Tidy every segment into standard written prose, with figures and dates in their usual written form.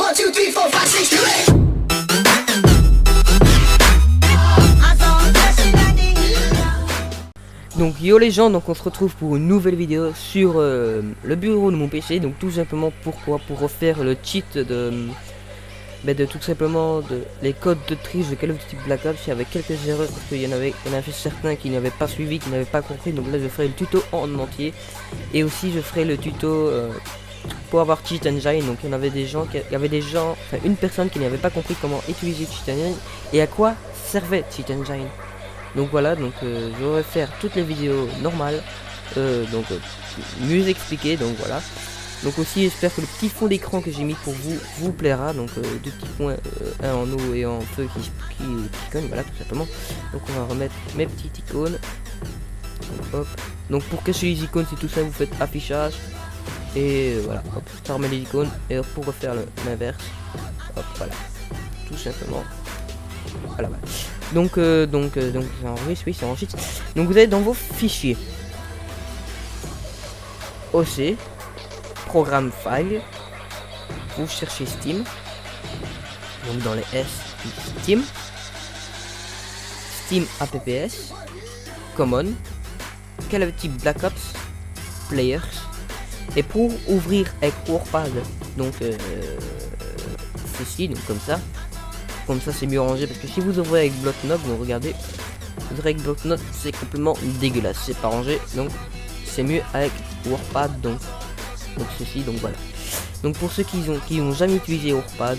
1, 2, 3, 4, 5, 6, 7. Donc yo les gens, donc on se retrouve pour une nouvelle vidéo sur le bureau de mon PC. Donc tout simplement pourquoi, pour refaire le cheat de tout simplement de les codes de triche de Call of Duty Black Ops. Il y avait quelques erreurs parce qu'il y en avait certains qui n'avaient pas suivi, qui n'avaient pas compris. Donc là je ferai le tuto en entier et aussi je ferai le tuto pour avoir Cheat Engine. Donc il y avait des gens, enfin une personne qui n'avait pas compris comment utiliser Cheat Engine et à quoi servait Cheat Engine. Donc voilà, donc je vais faire toutes les vidéos normales, mieux expliquées, donc voilà. Donc aussi j'espère que le petit fond d'écran que j'ai mis pour vous plaira. Donc deux petits points, un en eau et en feu qui icône, voilà tout simplement. Donc on va remettre mes petites icônes. Donc, hop. Donc pour cacher les icônes c'est tout ça, vous faites affichage. Et voilà, hop, ça remet les icônes. Et pour refaire l'inverse, hop voilà, tout simplement. Voilà, voilà. Donc ça enregistre, oui, ça enregistre. Donc vous allez dans vos fichiers OC, programme file, vous cherchez Steam, donc dans les S, Steam, Steam apps, Common, Call of Duty Black Ops, Players, et pour ouvrir avec WordPad, donc ceci, donc comme ça c'est mieux rangé, parce que si vous ouvrez avec bloc-notes, donc regardez, vous ouvrez avec bloc-notes c'est complètement dégueulasse, c'est pas rangé, donc c'est mieux avec WordPad, donc ceci, donc voilà. Donc pour ceux qui ont jamais utilisé WordPad,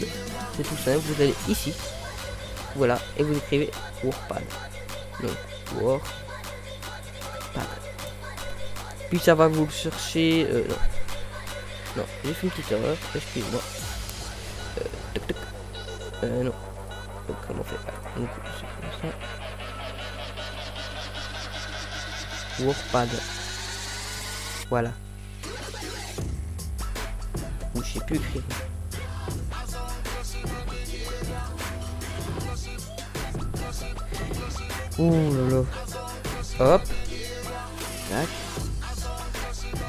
c'est tout simple, vous allez ici, voilà, et vous écrivez WordPad, donc WordPad, puis ça va vous le chercher, non, j'ai fait une petite erreur, excusez-moi, non. Donc, comment on fait? Donc, c'est comme ça. WordPad. Voilà. Ou je sais plus écrire. Oh là là. Hop. Tac.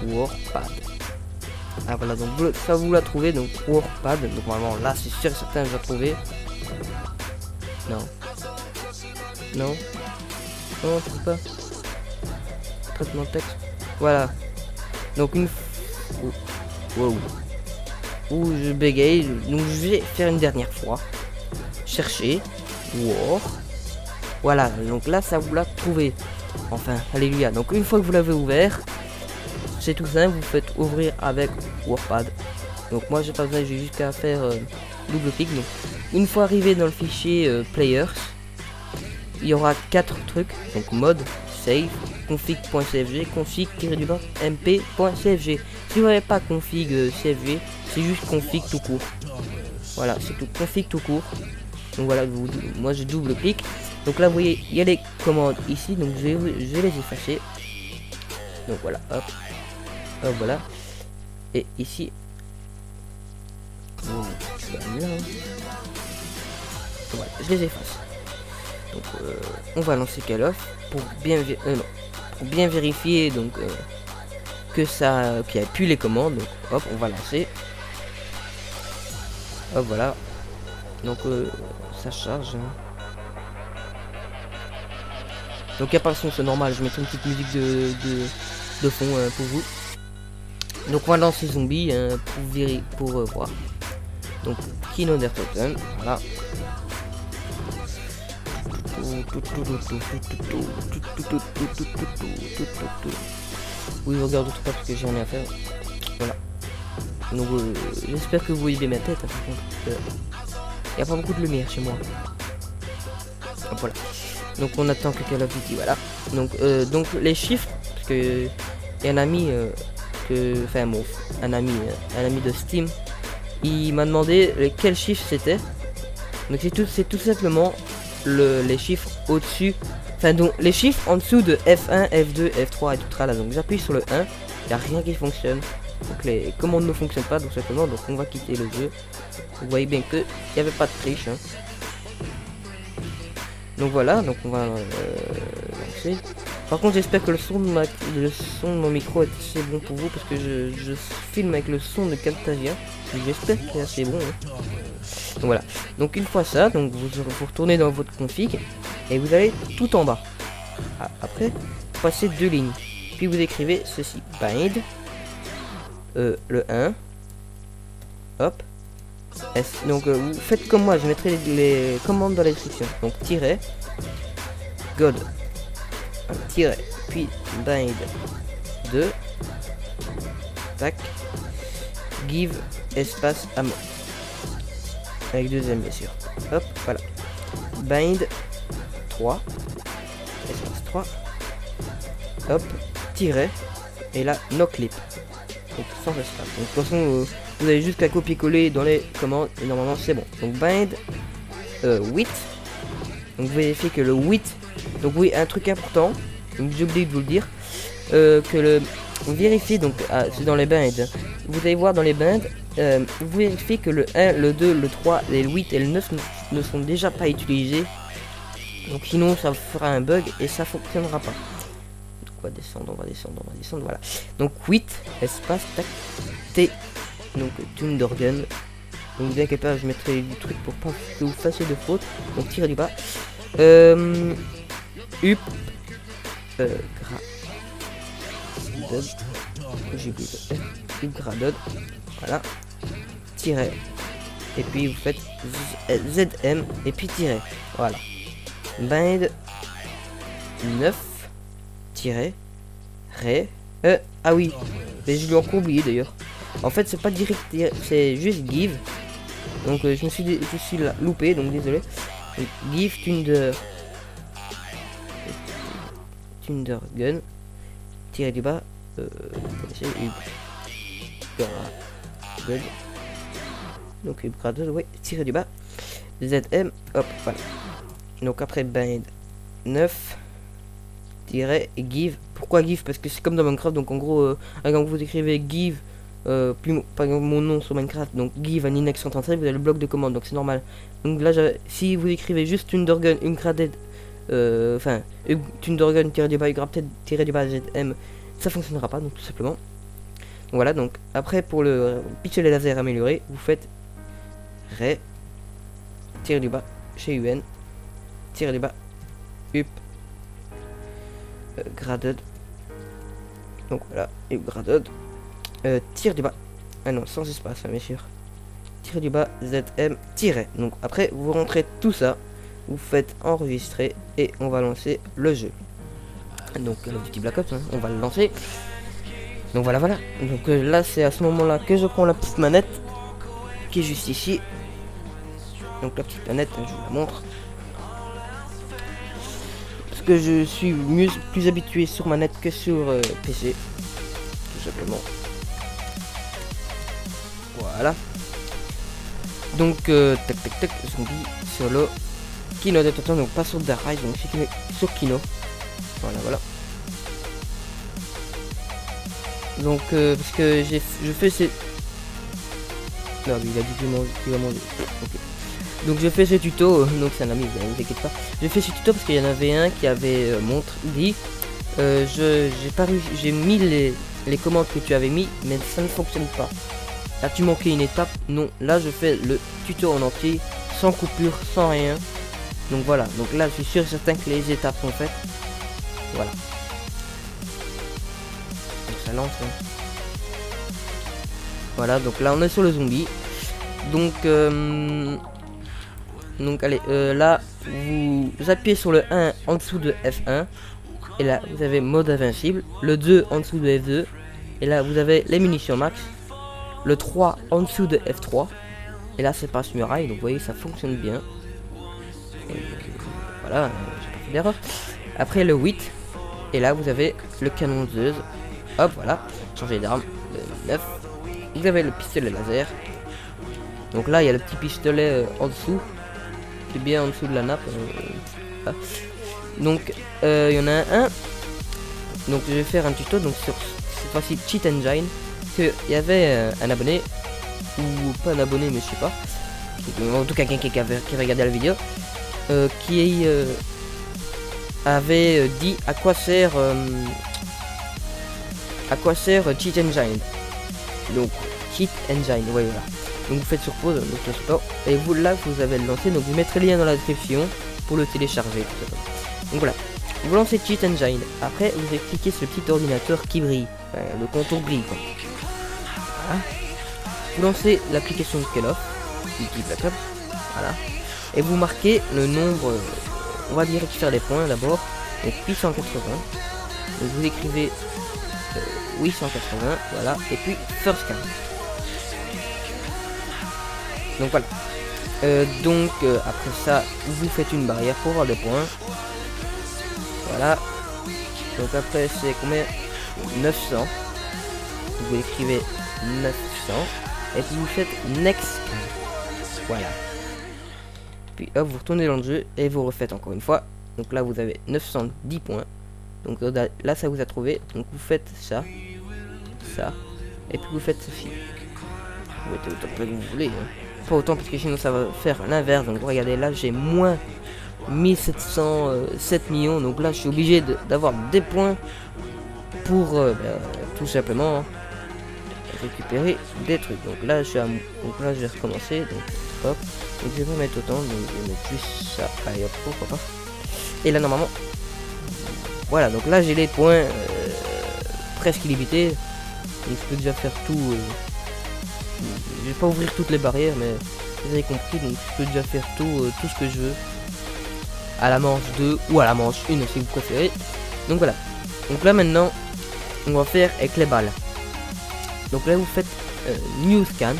WordPad. Ah voilà, donc ça vous l'a trouvé, donc WordPad. Donc normalement là c'est sûr et certain je l'ai trouvé. Non. Non. Non, je peux pas. Traitement de texte. Voilà. Donc une... Wow. Ouh, je bégaye. Donc je vais faire une dernière fois. Chercher. Word. Voilà. Donc là, ça vous l'a trouvé. Enfin, alléluia. Donc une fois que vous l'avez ouvert, c'est tout simple. Vous faites ouvrir avec WordPad. Donc moi, j'ai pas besoin. J'ai juste qu'à faire double clic. Donc une fois arrivé dans le fichier Players, il y aura 4 trucs, donc mode, save, config.cfg, config-mp.cfg. Si vous n'avez pas config cfg, c'est juste config tout court. Voilà, c'est tout, config tout court. Donc voilà, moi je double clic. Donc là vous voyez, il y a les commandes ici, donc je vais les effacer. Donc voilà, hop, hop voilà. Et ici, voilà, je les efface. Donc on va lancer Call of pour bien vérifier donc qu'il n'y a plus les commandes. Donc hop, on va lancer. Hop voilà. Donc ça charge. Donc il n'y a pas le son, c'est normal. Je mets une petite musique de fond pour vous. Donc on va lancer zombie pour voir. Donc Kino Totem, voilà. Oui, je regarde tout pas parce que j'en ai à faire. Voilà. Donc j'espère que vous voyez bien ma tête. Hein, par contre, il n'y a pas beaucoup de lumière chez moi. Voilà. Donc on attend que Call of Duty, voilà. Donc les chiffres, parce que il y a un ami un ami de Steam, il m'a demandé quel chiffre c'était. Donc c'est tout simplement les chiffres au-dessus, enfin donc les chiffres en dessous de F1, F2, F3 et tout ça là. Donc j'appuie sur le 1, il n'y a rien qui fonctionne. Donc les commandes ne fonctionnent pas, donc simplement, donc on va quitter le jeu. Vous voyez bien que il n'y avait pas de triche. Hein. Donc voilà, donc on va lancer. Par contre, j'espère que le son de mon micro est assez bon pour vous, parce que je filme avec le son de Camtasia. J'espère qu'il est assez bon. Hein. Donc voilà. Donc une fois ça, donc vous retournez dans votre config et vous allez tout en bas. Après, vous passez 2 lignes. Puis vous écrivez ceci, bind, le 1, hop, S. Donc vous faites comme moi, je mettrai les commandes dans la description. Donc tiret, god, tiret, puis bind 2, tac, give, espace, amont. Avec 2 M bien sûr. Hop, voilà. Bind 3, espace 3, hop, tiret, et là, no clip. Donc sans espace. Donc de toute façon, vous avez juste qu'à copier-coller dans les commandes, et normalement c'est bon. Donc bind 8. Donc vérifiez que le 8. Donc oui, un truc important, donc j'ai oublié de vous le dire, vérifiez donc, c'est dans les binds. Vous allez voir dans les binds, vous vérifiez que le 1, le 2, le 3, et le 8 et le 9 ne sont déjà pas utilisés. Donc sinon ça fera un bug et ça fonctionnera pas. Donc on va descendre, voilà. Donc 8, espace, tac, T, donc tune d'organe. Donc ne vous inquiétez pas, je mettrai du truc pour pas que vous fassiez de faute. Donc tirez du bas. Up, j'ai oublié de graded, voilà, tiret, et puis vous faites ZM, et puis tiret, voilà, bind 9, tiret, ré, ah oui, mais je l'ai encore oublié d'ailleurs, en fait c'est pas direct, c'est juste give, donc je suis là, loupé, donc désolé, donc, give Thunder gun, tirer du bas, donc upgrade, ouais, tirer du bas, ZM, hop, voilà. Donc après bind 9, tirer et give. Pourquoi give? Parce que c'est comme dans Minecraft, donc en gros, quand vous écrivez give, plus par exemple mon nom sur Minecraft, donc give un Linux 137, vous avez le bloc de commande, donc c'est normal. Donc là, si vous écrivez juste Thundergun, upgraded, enfin, Thundergun tiré du bas, upgraded tiré du bas ZM, ça fonctionnera pas, donc tout simplement. Donc voilà, donc après pour le pistolet laser amélioré, vous faites ré, tiré du bas, chez UN, tiré du bas, up, graded, donc voilà, upgraded, tire du bas, ah non, sans espace, hein, bien sûr, tiré du bas, ZM, tiré. Donc après, vous rentrez tout ça, vous faites enregistrer et on va lancer le jeu. Donc le petit Black Ops, hein, on va le lancer. Donc voilà. Donc là, c'est à ce moment-là que je prends la petite manette qui est juste ici. Donc la petite manette, je vous la montre. Parce que je suis plus habitué sur manette que sur PC. Tout simplement. Voilà. Donc tac, zombie, solo. Kino d'attention, donc pas sur Dark Rise, donc c'est sur Kino. Voilà. Donc parce que je fais ces... Non mais il a dit qu'il va manger. Okay. Donc je fais ce tuto, donc c'est un ami, ne vous inquiétez pas. Je fais ce tuto parce qu'il y en avait un qui avait dit j'ai mis les commandes que tu avais mis, mais ça ne fonctionne pas. Là tu manquais une étape. Non, là je fais le tuto en entier, sans coupure, sans rien. Donc voilà, donc là je suis sûr et certain que les étapes sont faites. Voilà. Donc ça lance. Hein. Voilà, donc là on est sur le zombie. Donc allez, là vous appuyez sur le 1 en dessous de F1. Et là vous avez mode invincible. Le 2 en dessous de F2. Et là vous avez les munitions max. Le 3 en dessous de F3. Et là c'est passe muraille, donc vous voyez ça fonctionne bien. Et voilà, j'ai pas fait d'erreur. Après le 8. Et là vous avez le canon Zeus. Hop, voilà, changer d'arme. Le 9. Vous avez le pistolet laser. Donc là il y a le petit pistolet en dessous. C'est bien en dessous de la nappe. Voilà. Donc il y en a un. Donc je vais faire un tuto donc sur cette fois-ci Cheat Engine. Il y avait un abonné. Ou pas un abonné mais je sais pas. En tout cas quelqu'un qui avait regardé la vidéo. avait dit à quoi sert Cheat Engine. Donc Cheat Engine, ouais, voilà. Donc vous faites sur pause, donc, et vous là vous avez le lancé, donc vous mettrez le lien dans la description pour le télécharger. Donc voilà, vous lancez Cheat Engine. Après vous allez cliquer sur le petit ordinateur qui brille, enfin, le contour brille quoi. Voilà. Vous lancez l'application de Call of, voilà, et vous marquez le nombre, on va direct faire les points d'abord, donc 880, donc vous écrivez 880, voilà, et puis first scan. Donc voilà, après ça vous faites une barrière pour avoir des points, voilà, donc après c'est combien, 900, donc vous écrivez 900, et puis vous faites next scan, voilà. Puis hop, vous retournez dans le jeu et vous refaites encore une fois. Donc là vous avez 910 points. Donc là ça vous a trouvé. Donc vous faites ça, et puis vous faites ceci. Vous mettez autant que vous voulez, hein. Pas autant parce que sinon ça va faire l'inverse. Donc regardez, là j'ai moins 1707 millions. Donc là je suis obligé d'avoir des points pour tout simplement, hein, récupérer des trucs. Donc là je vais recommencer. Donc hop. Donc je vais pas mettre autant, donc je vais mettre juste ça. Allez hop, pourquoi pas. Et là normalement, voilà, donc là j'ai les points presque illimités. Donc je peux déjà faire tout. Je vais pas ouvrir toutes les barrières, mais vous avez compris, donc je peux déjà faire tout ce que je veux. À la manche 2 ou à la manche 1 si vous préférez. Donc voilà. Donc là maintenant, on va faire avec les balles. Donc là vous faites New Scan.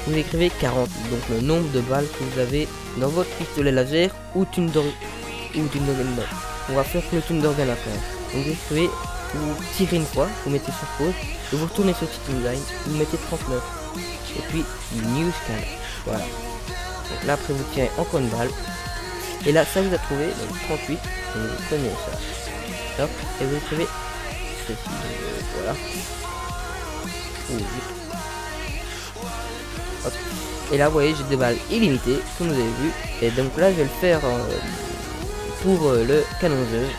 Vous écrivez 40, donc le nombre de balles que vous avez dans votre pistolet laser ou Thundergun. On va faire le Thundergun après. Donc vous écrivez, vous tirez une fois, vous mettez sur pause, et vous retournez sur Cheat Engine, vous mettez 39. Et puis New Scan. Voilà. Donc là après vous tirez encore une balle. Et là ça vous a trouvé, donc 38. Donc vous prenez ça. Hop, et vous écrivez ceci. Donc, voilà. Hop. Et là vous voyez j'ai des balles illimitées comme vous avez vu, et donc là je vais le faire pour le canonneuse.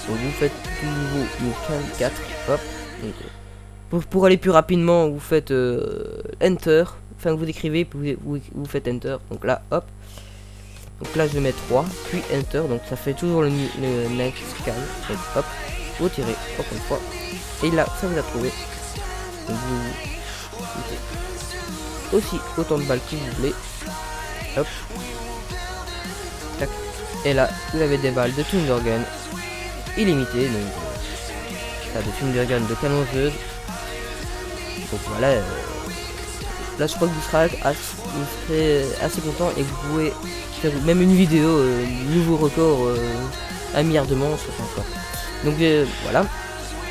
Donc vous faites tout nouveau une can 4, hop. Donc, pour aller plus rapidement vous faites enter, enfin vous écrivez puis vous faites enter, donc là hop. Donc là je vais mettre 3 puis enter, donc ça fait toujours le next scan. Donc hop, vous tirez encore une fois, et là ça vous a trouvé. Donc vous aussi autant de balles que vous voulez, hop, tac, et là vous avez des balles de Thundergun illimitées, donc ça de Thundergun de canonneuse. Donc voilà, là je crois que vous serez assez content, et vous pouvez faire même une vidéo nouveau record, 1 milliard de manches, enfin quoi. Donc voilà,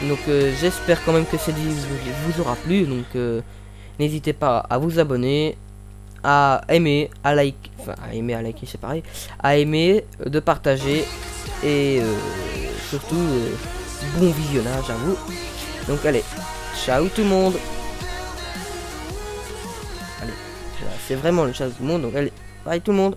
donc j'espère quand même que cette vidéo vous aura plu. Donc n'hésitez pas à vous abonner, à aimer, à liker, enfin à liker c'est pareil, à aimer, de partager, et surtout bon visionnage à vous. Donc allez, ciao tout le monde. Allez, c'est vraiment le ciao tout le monde, donc allez, bye tout le monde.